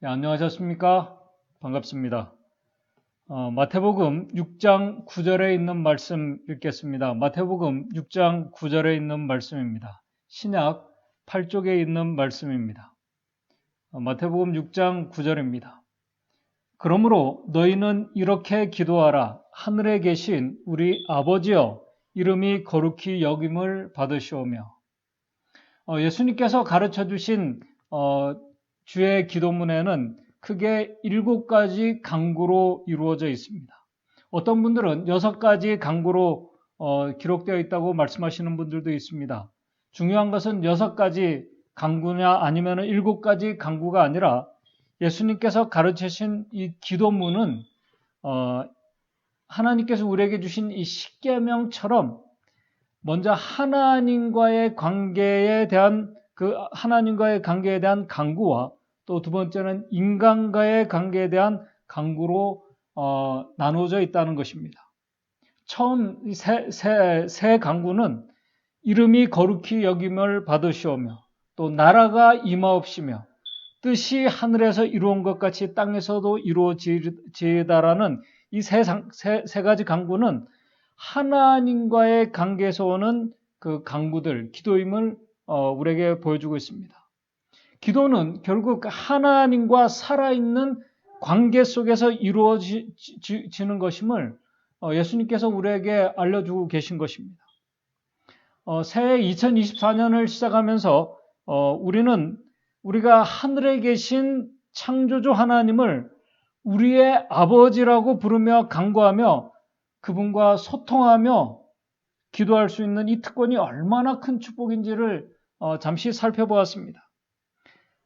네, 안녕하셨습니까? 반갑습니다. 마태복음 6장 9절에 있는 말씀 읽겠습니다. 마태복음 6장 9절에 있는 말씀입니다. 신약 8쪽에 있는 말씀입니다. 마태복음 6장 9절입니다. 그러므로 너희는 이렇게 기도하라. 하늘에 계신 우리 아버지여, 이름이 거룩히 여김을 받으시오며. 예수님께서 가르쳐 주신 주의 기도문에는 크게 7가지 강구로 이루어져 있습니다. 어떤 분들은 6가지 강구로 기록되어 있다고 말씀하시는 분들도 있습니다. 중요한 것은 6가지 강구냐 아니면 7가지 강구가 아니라 예수님께서 가르치신 이 기도문은 하나님께서 우리에게 주신 이 십계명처럼 먼저 하나님과의 관계에 대한 강구와 또 두 번째는 인간과의 관계에 대한 강구로 나누어져 있다는 것입니다. 처음 세 강구는 이름이 거룩히 여김을 받으시오며 또 나라가 임하옵시며 뜻이 하늘에서 이루어진 것 같이 땅에서도 이루어지다라는 이 세 가지 강구는 하나님과의 관계에서 오는 그 강구들, 기도임을 우리에게 보여주고 있습니다. 기도는 결국 하나님과 살아있는 관계 속에서 이루어지는 것임을 예수님께서 우리에게 알려주고 계신 것입니다. 새해 2024년을 시작하면서 우리가 하늘에 계신 창조주 하나님을 우리의 아버지라고 부르며 간구하며 그분과 소통하며 기도할 수 있는 이 특권이 얼마나 큰 축복인지를 잠시 살펴보았습니다.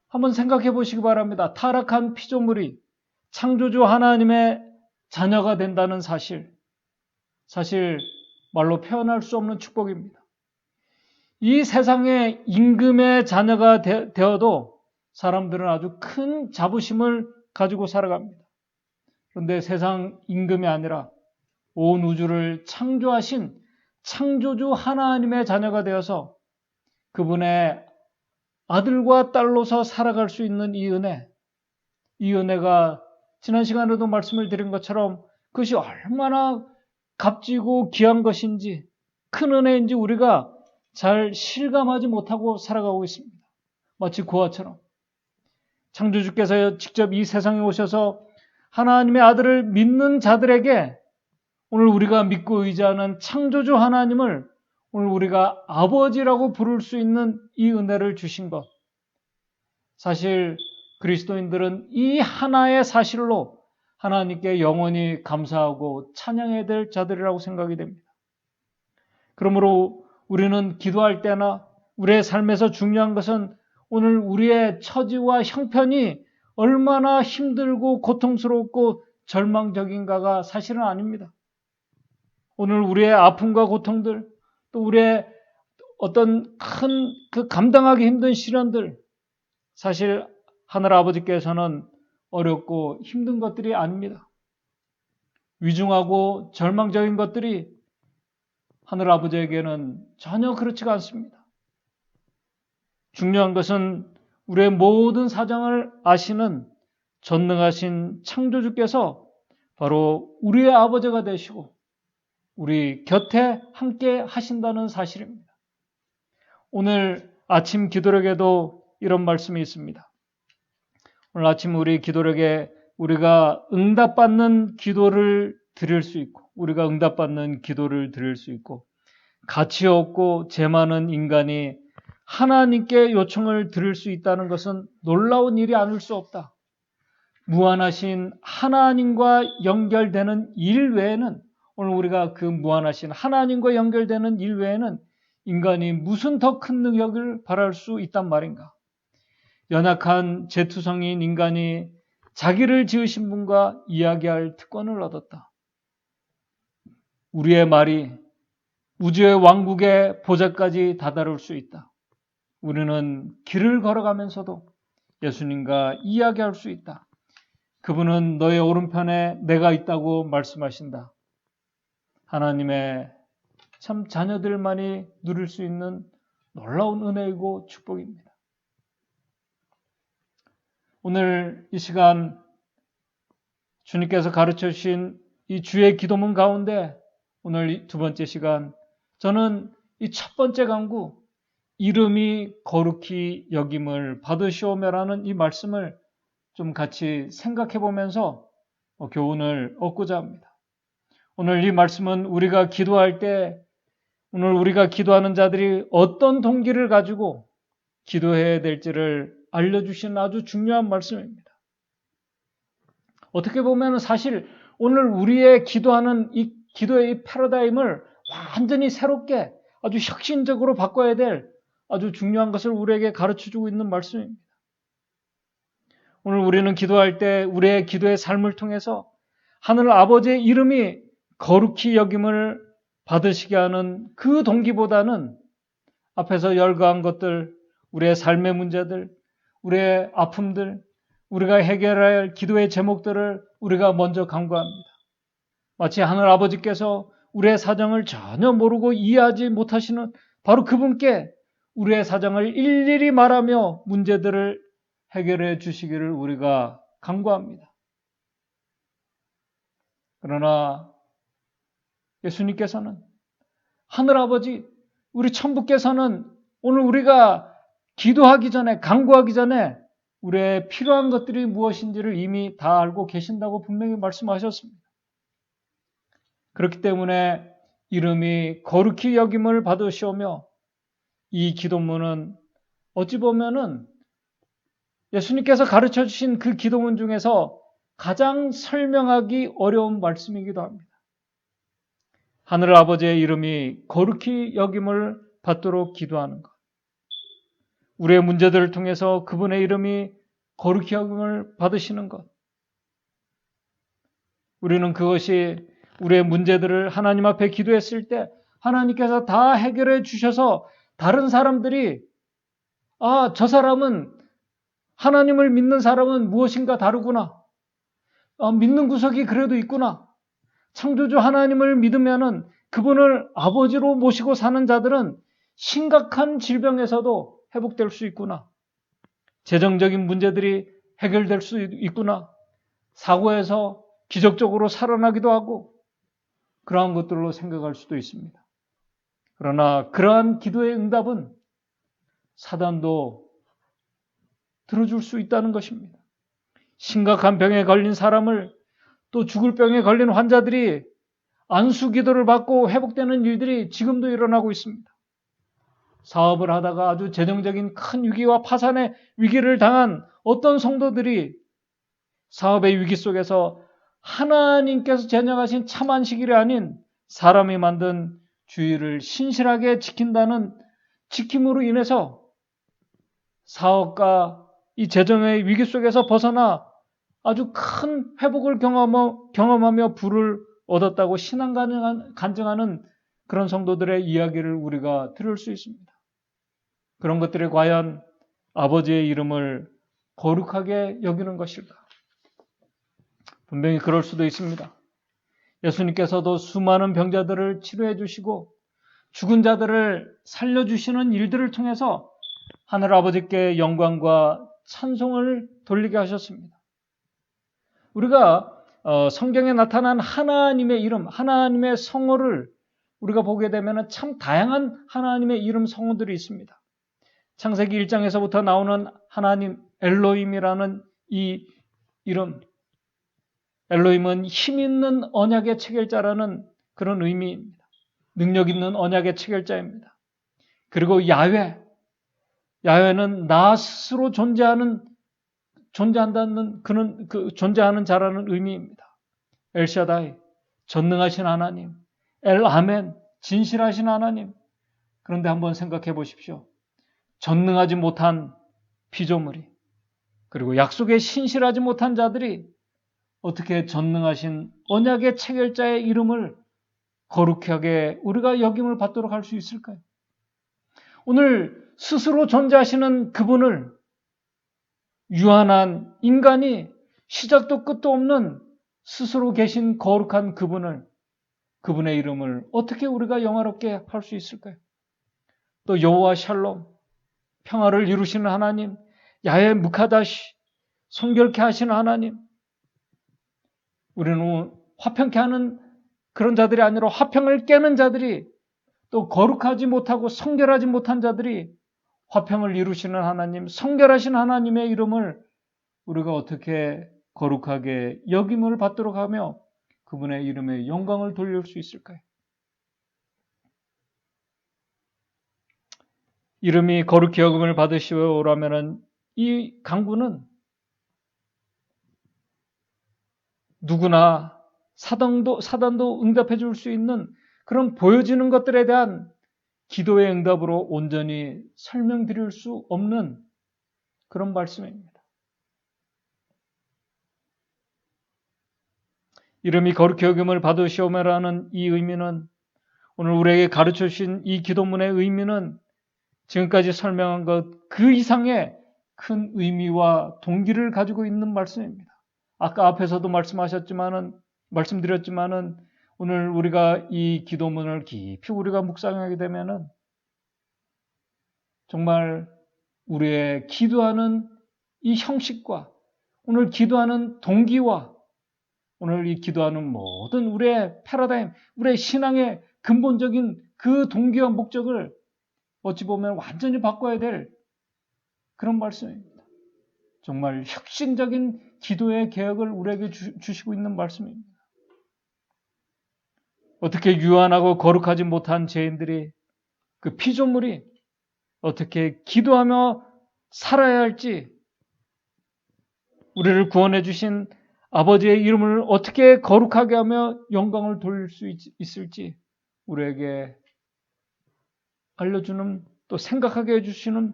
한번 생각해 보시기 바랍니다. 타락한 피조물이 창조주 하나님의 자녀가 된다는 사실 말로 표현할 수 없는 축복입니다. 이 세상에 임금의 자녀가 되어도 사람들은 아주 큰 자부심을 가지고 살아갑니다. 그런데 세상 임금이 아니라 온 우주를 창조하신 창조주 하나님의 자녀가 되어서 그분의 아들과 딸로서 살아갈 수 있는 이 은혜가 지난 시간에도 말씀을 드린 것처럼 그것이 얼마나 값지고 귀한 것인지 큰 은혜인지 우리가 잘 실감하지 못하고 살아가고 있습니다. 마치 고아처럼 창조주께서 직접 이 세상에 오셔서 하나님의 아들을 믿는 자들에게 오늘 우리가 믿고 의지하는 창조주 하나님을 오늘 우리가 아버지라고 부를 수 있는 이 은혜를 주신 것. 사실 그리스도인들은 이 하나의 사실로 하나님께 영원히 감사하고 찬양해야 될 자들이라고 생각이 됩니다. 그러므로 우리는 기도할 때나 우리의 삶에서 중요한 것은 오늘 우리의 처지와 형편이 얼마나 힘들고 고통스럽고 절망적인가가 사실은 아닙니다. 오늘 우리의 아픔과 고통들, 또 우리의 어떤 큰 감당하기 힘든 시련들, 사실 하늘 아버지께서는 어렵고 힘든 것들이 아닙니다. 위중하고 절망적인 것들이 하늘 아버지에게는 전혀 그렇지가 않습니다. 중요한 것은 우리의 모든 사정을 아시는 전능하신 창조주께서 바로 우리의 아버지가 되시고 우리 곁에 함께 하신다는 사실입니다. 오늘 아침 기도력에도 이런 말씀이 있습니다. 오늘 아침 우리 기도력에 우리가 응답받는 기도를 드릴 수 있고 가치 없고 죄 많은 인간이 하나님께 요청을 드릴 수 있다는 것은 놀라운 일이 아닐 수 없다. 무한하신 하나님과 연결되는 일 외에는 오늘 우리가 그 무한하신 하나님과 연결되는 일 외에는 인간이 무슨 더 큰 능력을 바랄 수 있단 말인가. 연약한 죄투성인 인간이 자기를 지으신 분과 이야기할 특권을 얻었다. 우리의 말이 우주의 왕국의 보좌까지 다다를 수 있다. 우리는 길을 걸어가면서도 예수님과 이야기할 수 있다. 그분은 너의 오른편에 내가 있다고 말씀하신다. 하나님의 참 자녀들만이 누릴 수 있는 놀라운 은혜이고 축복입니다. 오늘 이 시간 주님께서 가르쳐 주신 이 주의 기도문 가운데 오늘 두 번째 시간 저는 이 첫 번째 강구 이름이 거룩히 여김을 받으시오며라는 이 말씀을 좀 같이 생각해 보면서 교훈을 얻고자 합니다. 오늘 이 말씀은 우리가 기도할 때 오늘 우리가 기도하는 자들이 어떤 동기를 가지고 기도해야 될지를 알려주시는 아주 중요한 말씀입니다. 어떻게 보면 사실 오늘 우리의 기도하는 이 기도의 이 패러다임을 완전히 새롭게 아주 혁신적으로 바꿔야 될 아주 중요한 것을 우리에게 가르쳐주고 있는 말씀입니다. 오늘 우리는 기도할 때 우리의 기도의 삶을 통해서 하늘 아버지의 이름이 거룩히 여김을 받으시게 하는 그 동기보다는 앞에서 열거한 것들, 우리의 삶의 문제들, 우리의 아픔들, 우리가 해결해야 할 기도의 제목들을 우리가 먼저 간구합니다. 마치 하늘 아버지께서 우리의 사정을 전혀 모르고 이해하지 못하시는 바로 그분께 우리의 사정을 일일이 말하며 문제들을 해결해 주시기를 우리가 간구합니다. 그러나 예수님께서는 하늘아버지, 우리 천부께서는 오늘 우리가 기도하기 전에, 간구하기 전에 우리의 필요한 것들이 무엇인지를 이미 다 알고 계신다고 분명히 말씀하셨습니다. 그렇기 때문에 이름이 거룩히 여김을 받으시오며 이 기도문은 어찌 보면은 예수님께서 가르쳐 주신 그 기도문 중에서 가장 설명하기 어려운 말씀이기도 합니다. 하늘 아버지의 이름이 거룩히 여김을 받도록 기도하는 것. 우리의 문제들을 통해서 그분의 이름이 거룩히 여김을 받으시는 것. 우리는 그것이 우리의 문제들을 하나님 앞에 기도했을 때 하나님께서 다 해결해 주셔서 다른 사람들이 저 사람은 하나님을 믿는 사람은 무엇인가 다르구나. 믿는 구석이 그래도 있구나. 창조주 하나님을 믿으면은 그분을 아버지로 모시고 사는 자들은 심각한 질병에서도 회복될 수 있구나. 재정적인 문제들이 해결될 수 있구나. 사고에서 기적적으로 살아나기도 하고 그러한 것들로 생각할 수도 있습니다. 그러나 그러한 기도의 응답은 사단도 들어줄 수 있다는 것입니다. 심각한 병에 걸린 사람을 또 죽을 병에 걸린 환자들이 안수 기도를 받고 회복되는 일들이 지금도 일어나고 있습니다. 사업을 하다가 아주 재정적인 큰 위기와 파산의 위기를 당한 어떤 성도들이 사업의 위기 속에서 하나님께서 제정하신 참 안식일이 아닌 사람이 만든 주의를 신실하게 지킨다는 지킴으로 인해서 사업과 이 재정의 위기 속에서 벗어나 아주 큰 회복을 경험하며 부를 얻었다고 신앙 간증하는 그런 성도들의 이야기를 우리가 들을 수 있습니다. 그런 것들이 과연 아버지의 이름을 거룩하게 여기는 것일까? 분명히 그럴 수도 있습니다. 예수님께서도 수많은 병자들을 치료해 주시고 죽은 자들을 살려주시는 일들을 통해서 하늘 아버지께 영광과 찬송을 돌리게 하셨습니다. 우리가 성경에 나타난 하나님의 이름, 하나님의 성어를 우리가 보게 되면 참 다양한 하나님의 이름 성어들이 있습니다. 창세기 1장에서부터 나오는 하나님 엘로힘이라는 이 이름, 엘로힘은 힘 있는 언약의 체결자라는 그런 의미입니다. 능력 있는 언약의 체결자입니다. 그리고 야훼는 나 스스로 존재한다는 그는 존재하는 자라는 의미입니다. 엘샤다이, 전능하신 하나님, 아멘, 진실하신 하나님. 그런데 한번 생각해 보십시오. 전능하지 못한 피조물이 그리고 약속에 신실하지 못한 자들이 어떻게 전능하신 언약의 체결자의 이름을 거룩하게 우리가 여김을 받도록 할 수 있을까요? 오늘 스스로 존재하시는 그분을 유한한 인간이 시작도 끝도 없는 스스로 계신 거룩한 그분의 이름을 어떻게 우리가 영화롭게 할 수 있을까요? 또 여호와 샬롬, 평화를 이루시는 하나님, 야훼 무카다시, 성결케 하시는 하나님, 우리는 화평케 하는 그런 자들이 아니라 화평을 깨는 자들이, 또 거룩하지 못하고 성결하지 못한 자들이 화평을 이루시는 하나님, 성결하신 하나님의 이름을 우리가 어떻게 거룩하게 여김을 받도록 하며 그분의 이름에 영광을 돌릴 수 있을까요? 이름이 거룩히 여김을 받으시오라면은 이 간구는 누구나 사단도 응답해 줄 수 있는 그런 보여지는 것들에 대한 기도의 응답으로 온전히 설명드릴 수 없는 그런 말씀입니다. 이름이 거룩히 여김을 받으시오라는 이 의미는, 오늘 우리에게 가르쳐 주신 이 기도문의 의미는 지금까지 설명한 것 그 이상의 큰 의미와 동기를 가지고 있는 말씀입니다. 아까 앞에서도 말씀드렸지만은 오늘 우리가 이 기도문을 깊이 우리가 묵상하게 되면은 정말 우리의 기도하는 이 형식과 오늘 기도하는 동기와 오늘 이 기도하는 모든 우리의 패러다임, 우리의 신앙의 근본적인 그 동기와 목적을 어찌 보면 완전히 바꿔야 될 그런 말씀입니다. 정말 혁신적인 기도의 개혁을 우리에게 주시고 있는 말씀입니다. 어떻게 유한하고 거룩하지 못한 죄인들이, 그 피조물이 어떻게 기도하며 살아야 할지, 우리를 구원해 주신 아버지의 이름을 어떻게 거룩하게 하며 영광을 돌릴 수 있을지 우리에게 알려주는, 또 생각하게 해주시는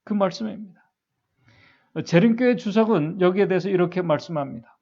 그 말씀입니다. 재림교회 주석은 여기에 대해서 이렇게 말씀합니다.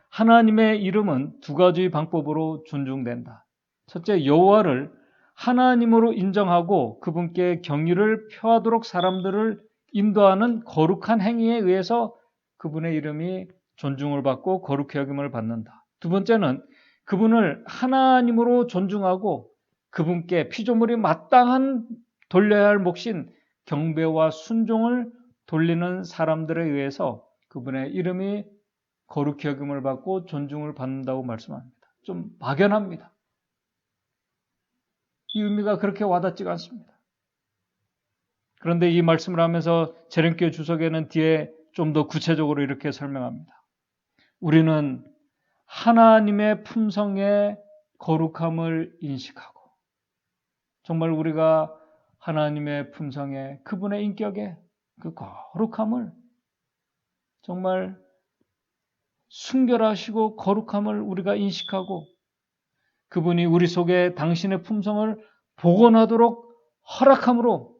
하나님의 이름은 두 가지 방법으로 존중된다. 첫째, 여호와를 하나님으로 인정하고 그분께 경의를 표하도록 사람들을 인도하는 거룩한 행위에 의해서 그분의 이름이 존중을 받고 거룩히 여김을 받는다. 두 번째는 그분을 하나님으로 존중하고 그분께 피조물이 마땅한 돌려야 할 몫인 경배와 순종을 돌리는 사람들에 의해서 그분의 이름이 거룩히 여김을 받고 존중을 받는다고 말씀합니다. 좀 막연합니다. 이 의미가 그렇게 와닿지가 않습니다. 그런데 이 말씀을 하면서 재림교회 주석에는 뒤에 좀 더 구체적으로 이렇게 설명합니다. 우리는 하나님의 품성의 거룩함을 인식하고 정말 우리가 하나님의 품성의 그분의 인격의 그 거룩함을 정말 순결하시고 거룩함을 우리가 인식하고 그분이 우리 속에 당신의 품성을 복원하도록 허락함으로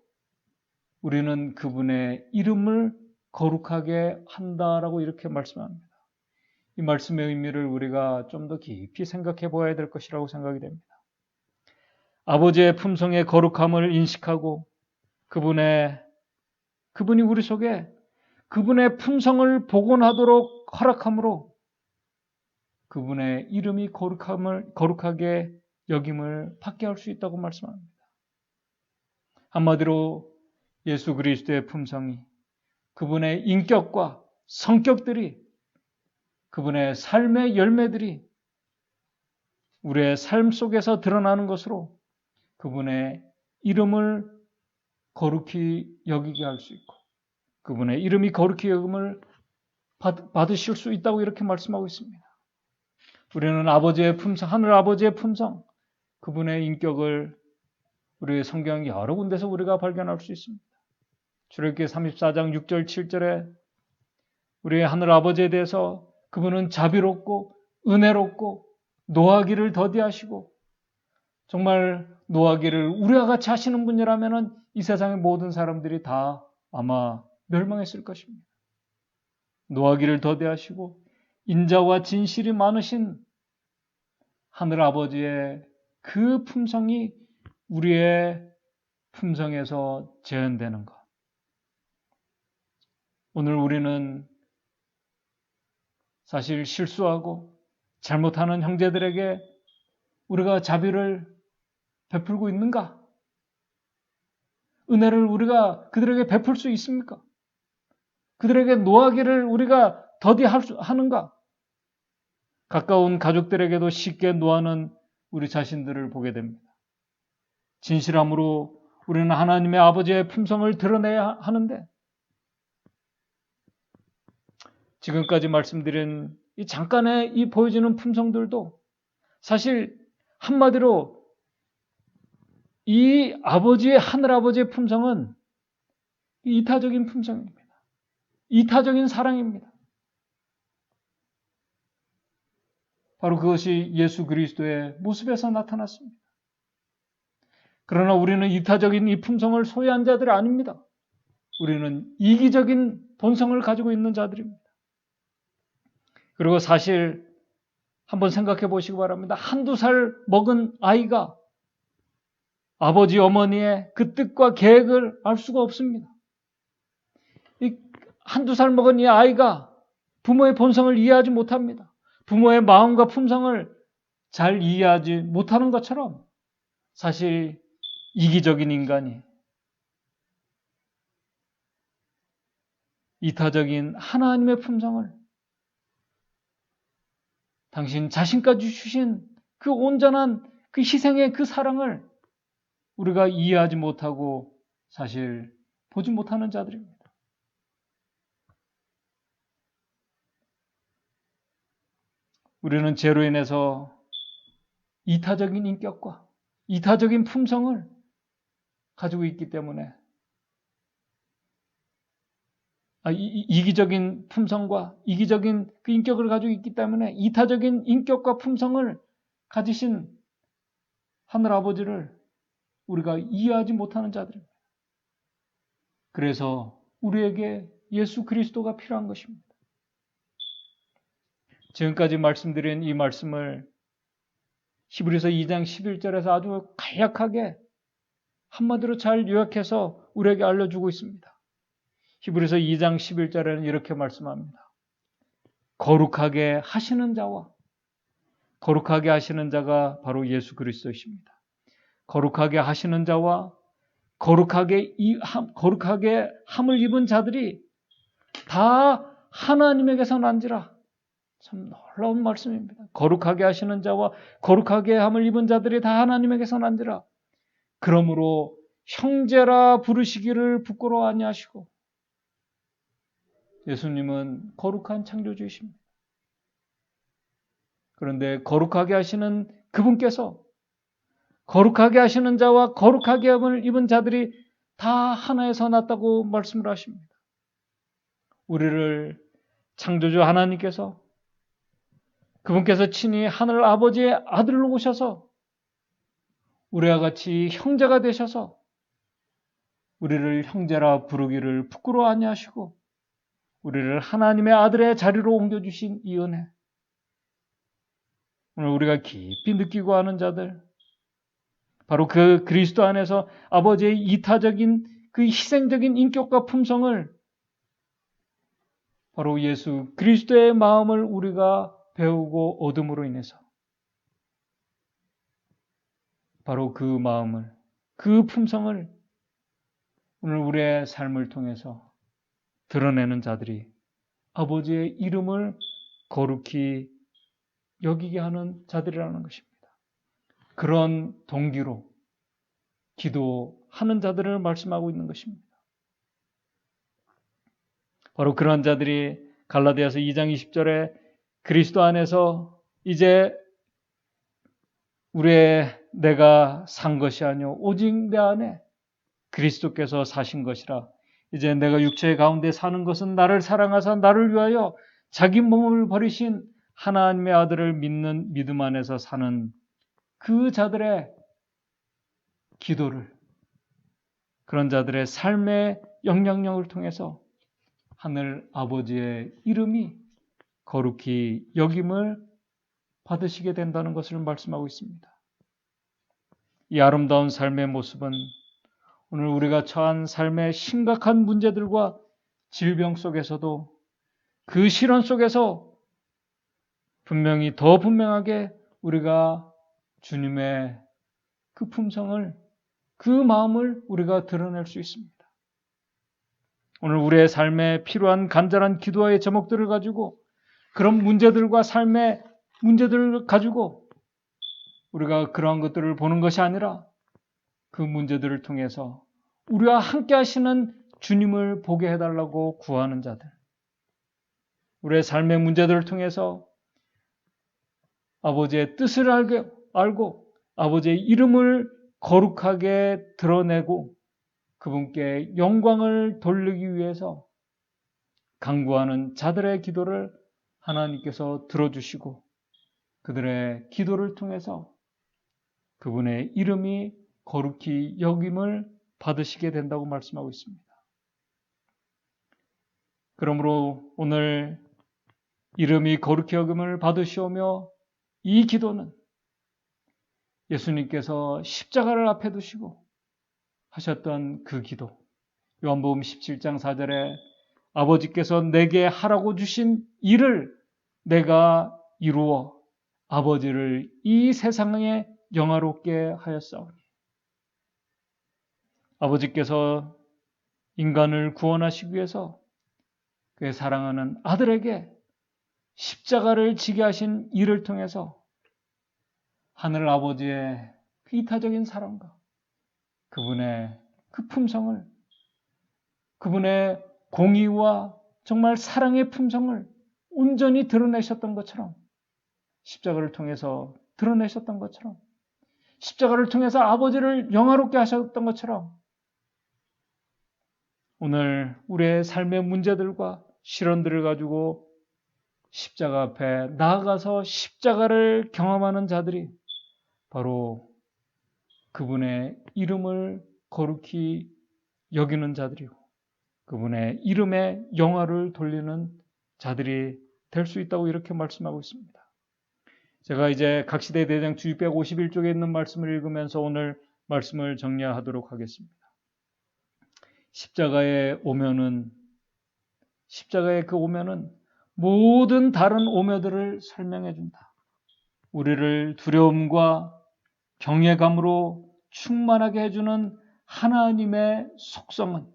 우리는 그분의 이름을 거룩하게 한다라고 이렇게 말씀합니다. 이 말씀의 의미를 우리가 좀 더 깊이 생각해 보아야 될 것이라고 생각이 됩니다. 아버지의 품성의 거룩함을 인식하고 그분이 우리 속에 그분의 품성을 복원하도록 허락함으로 그분의 이름이 거룩하게 여김을 받게 할 수 있다고 말씀합니다. 한마디로 예수 그리스도의 품성이, 그분의 인격과 성격들이, 그분의 삶의 열매들이 우리의 삶 속에서 드러나는 것으로 그분의 이름을 거룩히 여기게 할 수 있고 그분의 이름이 거룩히 여김을 받으실 수 있다고 이렇게 말씀하고 있습니다. 우리는 아버지의 품성, 하늘 아버지의 품성, 그분의 인격을 우리의 성경 여러 군데서 우리가 발견할 수 있습니다. 출애굽기 34장 6절 7절에 우리의 하늘 아버지에 대해서 그분은 자비롭고 은혜롭고 노하기를 더디하시고 정말 노하기를 우리와 같이 하시는 분이라면 이 세상의 모든 사람들이 다 아마 멸망했을 것입니다. 노하기를 더디하시고 인자와 진실이 많으신 하늘 아버지의 그 품성이 우리의 품성에서 재현되는 것. 오늘 우리는 사실 실수하고 잘못하는 형제들에게 우리가 자비를 베풀고 있는가? 은혜를 우리가 그들에게 베풀 수 있습니까? 그들에게 노하기를 우리가 더디 하는가? 가까운 가족들에게도 쉽게 노하는 우리 자신들을 보게 됩니다. 진실함으로 우리는 하나님의 아버지의 품성을 드러내야 하는데 지금까지 말씀드린 이 잠깐의 이 보여지는 품성들도 사실 한마디로 이 아버지의 하늘아버지의 품성은 이타적인 품성입니다. 이타적인 사랑입니다. 바로 그것이 예수 그리스도의 모습에서 나타났습니다. 그러나 우리는 이타적인 이 품성을 소유한 자들이 아닙니다. 우리는 이기적인 본성을 가지고 있는 자들입니다. 그리고 사실 한번 생각해 보시기 바랍니다. 한두 살 먹은 아이가 아버지 어머니의 그 뜻과 계획을 알 수가 없습니다. 한두 살 먹은 이 아이가 부모의 본성을 이해하지 못합니다. 부모의 마음과 품성을 잘 이해하지 못하는 것처럼 사실 이기적인 인간이 이타적인 하나님의 품성을 당신 자신까지 주신 그 온전한 그 희생의 그 사랑을 우리가 이해하지 못하고 사실 보지 못하는 자들입니다. 우리는 죄로 인해서 이타적인 인격과 이타적인 품성을 가지고 있기 때문에 이기적인 품성과 이기적인 그 인격을 가지고 있기 때문에 이타적인 인격과 품성을 가지신 하늘 아버지를 우리가 이해하지 못하는 자들입니다. 그래서 우리에게 예수 그리스도가 필요한 것입니다. 지금까지 말씀드린 이 말씀을 히브리서 2장 11절에서 아주 간략하게 한마디로 잘 요약해서 우리에게 알려주고 있습니다. 히브리서 2장 11절에는 이렇게 말씀합니다. 거룩하게 하시는 자와 거룩하게 하시는 자가 바로 예수 그리스도십니다. 거룩하게 하시는 자와 거룩하게 함을 입은 자들이 다 하나님에게서 난지라. 참 놀라운 말씀입니다. 거룩하게 하시는 자와 거룩하게 함을 입은 자들이 다 하나님에게서 난지라. 그러므로 형제라 부르시기를 부끄러워 아니하시고 예수님은 거룩한 창조주이십니다. 그런데 거룩하게 하시는 그분께서 거룩하게 하시는 자와 거룩하게 함을 입은 자들이 다 하나에서 났다고 말씀을 하십니다. 우리를 창조주 하나님께서 그분께서 친히 하늘 아버지의 아들로 오셔서 우리와 같이 형제가 되셔서 우리를 형제라 부르기를 부끄러워 아니하시고 우리를 하나님의 아들의 자리로 옮겨주신 이 은혜. 오늘 우리가 깊이 느끼고 하는 자들, 바로 그 그리스도 안에서 아버지의 이타적인 그 희생적인 인격과 품성을 바로 예수 그리스도의 마음을 우리가 배우고 얻음으로 인해서 바로 그 마음을, 그 품성을 오늘 우리의 삶을 통해서 드러내는 자들이 아버지의 이름을 거룩히 여기게 하는 자들이라는 것입니다. 그런 동기로 기도하는 자들을 말씀하고 있는 것입니다. 바로 그런 자들이 갈라디아서 2장 20절에 그리스도 안에서 이제 내가 산 것이 아니오 오직 내 안에 그리스도께서 사신 것이라. 이제 내가 육체 가운데 사는 것은 나를 사랑하사 나를 위하여 자기 몸을 버리신 하나님의 아들을 믿는 믿음 안에서 사는 그 자들의 기도를, 그런 자들의 삶의 영향력을 통해서 하늘 아버지의 이름이 거룩히 여김을 받으시게 된다는 것을 말씀하고 있습니다. 이 아름다운 삶의 모습은 오늘 우리가 처한 삶의 심각한 문제들과 질병 속에서도 그 실현 속에서 분명히 더 분명하게 우리가 주님의 그 품성을, 그 마음을 우리가 드러낼 수 있습니다. 오늘 우리의 삶에 필요한 간절한 기도의 제목들을 가지고 그런 문제들과 삶의 문제들을 가지고 우리가 그러한 것들을 보는 것이 아니라 그 문제들을 통해서 우리와 함께 하시는 주님을 보게 해달라고 구하는 자들, 우리의 삶의 문제들을 통해서 아버지의 뜻을 알고 아버지의 이름을 거룩하게 드러내고 그분께 영광을 돌리기 위해서 간구하는 자들의 기도를 하나님께서 들어주시고 그들의 기도를 통해서 그분의 이름이 거룩히 여김을 받으시게 된다고 말씀하고 있습니다. 그러므로 오늘 이름이 거룩히 여김을 받으시오며 이 기도는 예수님께서 십자가를 앞에 두시고 하셨던 그 기도, 요한복음 17장 4절에 아버지께서 내게 하라고 주신 일을 내가 이루어 아버지를 이 세상에 영화롭게 하였사오니 아버지께서 인간을 구원하시기 위해서 그의 사랑하는 아들에게 십자가를 지게 하신 일을 통해서 하늘 아버지의 그 이타적인 사랑과 그분의 그 품성을, 그분의 공의와 정말 사랑의 품성을 온전히 드러내셨던 것처럼, 십자가를 통해서 드러내셨던 것처럼, 십자가를 통해서 아버지를 영화롭게 하셨던 것처럼 오늘 우리의 삶의 문제들과 시련들을 가지고 십자가 앞에 나아가서 십자가를 경험하는 자들이 바로 그분의 이름을 거룩히 여기는 자들이고 그분의 이름에 영화를 돌리는 자들이 될 수 있다고 이렇게 말씀하고 있습니다. 제가 이제 각시대 대장 주 651쪽에 있는 말씀을 읽으면서 오늘 말씀을 정리하도록 하겠습니다. 십자가의 그 오면은 모든 다른 오며들을 설명해 준다. 우리를 두려움과 경외감으로 충만하게 해주는 하나님의 속성은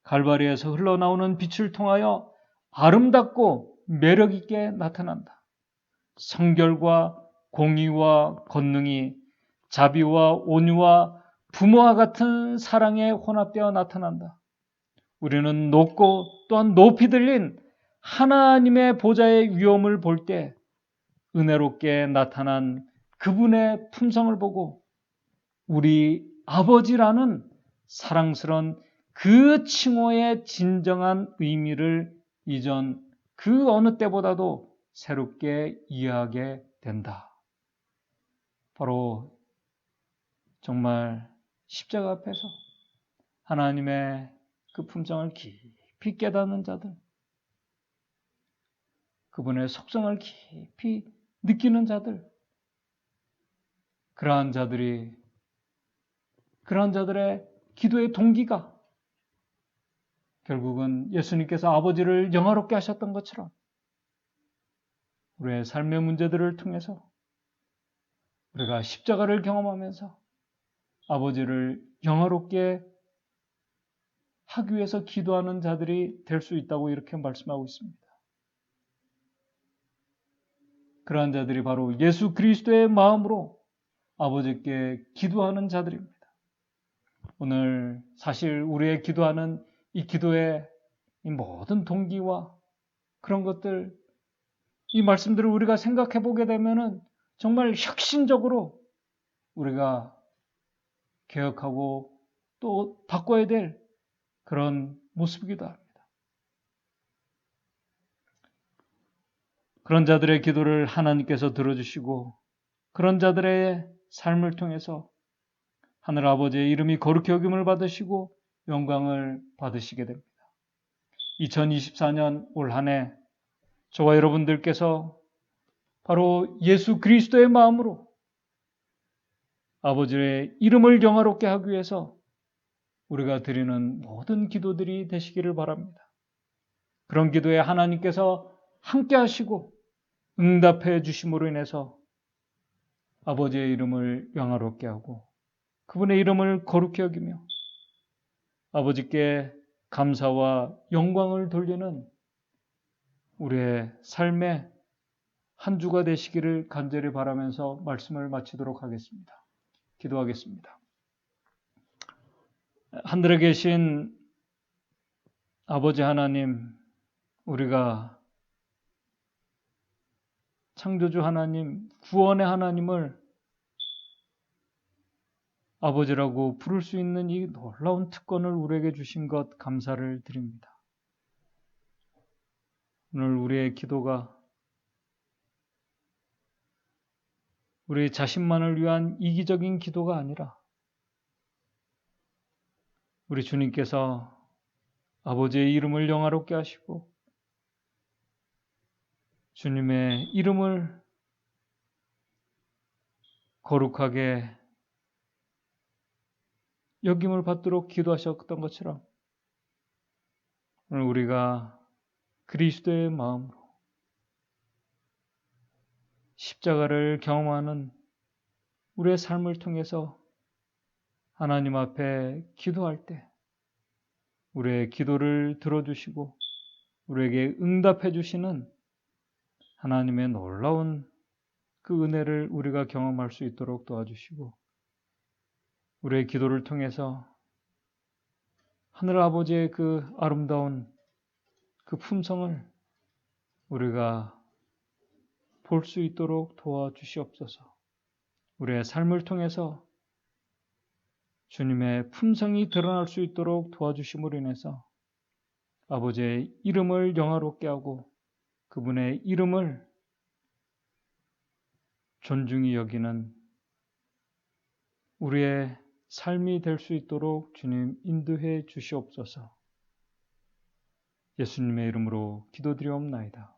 갈바리에서 흘러나오는 빛을 통하여 아름답고 매력있게 나타난다. 성결과 공의와 권능이 자비와 온유와 부모와 같은 사랑에 혼합되어 나타난다. 우리는 높고 또한 높이 들린 하나님의 보좌의 위엄을 볼 때 은혜롭게 나타난 그분의 품성을 보고 우리 아버지라는 사랑스러운 그 칭호의 진정한 의미를 이전 그 어느 때보다도 새롭게 이해하게 된다. 바로 정말 십자가 앞에서 하나님의 그 품성을 깊이 깨닫는 자들, 그분의 속성을 깊이 느끼는 자들, 그러한 자들의 기도의 동기가 결국은 예수님께서 아버지를 영화롭게 하셨던 것처럼 우리의 삶의 문제들을 통해서 우리가 십자가를 경험하면서 아버지를 영화롭게 하기 위해서 기도하는 자들이 될 수 있다고 이렇게 말씀하고 있습니다. 그러한 자들이 바로 예수 그리스도의 마음으로 아버지께 기도하는 자들입니다. 오늘 사실 우리의 기도하는 이 기도의 이 모든 동기와 그런 것들, 이 말씀들을 우리가 생각해 보게 되면은 정말 혁신적으로 우리가 개혁하고 또 바꿔야 될 그런 모습이기도 합니다. 그런 자들의 기도를 하나님께서 들어주시고 그런 자들의 삶을 통해서 하늘 아버지의 이름이 거룩히 여김을 받으시고 영광을 받으시게 됩니다. 2024년 올 한 해 저와 여러분들께서 바로 예수 그리스도의 마음으로 아버지의 이름을 영화롭게 하기 위해서 우리가 드리는 모든 기도들이 되시기를 바랍니다. 그런 기도에 하나님께서 함께 하시고 응답해 주심으로 인해서 아버지의 이름을 영화롭게 하고 그분의 이름을 거룩히 여기며 아버지께 감사와 영광을 돌리는 우리의 삶의 한 주가 되시기를 간절히 바라면서 말씀을 마치도록 하겠습니다. 기도하겠습니다. 하늘에 계신 아버지 하나님, 우리가 창조주 하나님, 구원의 하나님을 아버지라고 부를 수 있는 이 놀라운 특권을 우리에게 주신 것 감사를 드립니다. 오늘 우리의 기도가 우리 자신만을 위한 이기적인 기도가 아니라 우리 주님께서 아버지의 이름을 영화롭게 하시고 주님의 이름을 거룩하게 여김을 받도록 기도하셨던 것처럼 오늘 우리가 그리스도의 마음으로 십자가를 경험하는 우리의 삶을 통해서 하나님 앞에 기도할 때 우리의 기도를 들어주시고 우리에게 응답해 주시는 하나님의 놀라운 그 은혜를 우리가 경험할 수 있도록 도와주시고 우리의 기도를 통해서 하늘 아버지의 그 아름다운 그 품성을 우리가 볼 수 있도록 도와주시옵소서. 우리의 삶을 통해서 주님의 품성이 드러날 수 있도록 도와주심으로 인해서 아버지의 이름을 영화롭게 하고 그분의 이름을 존중히 여기는 우리의 삶이 될 수 있도록 주님 인도해 주시옵소서. 예수님의 이름으로 기도드리옵나이다.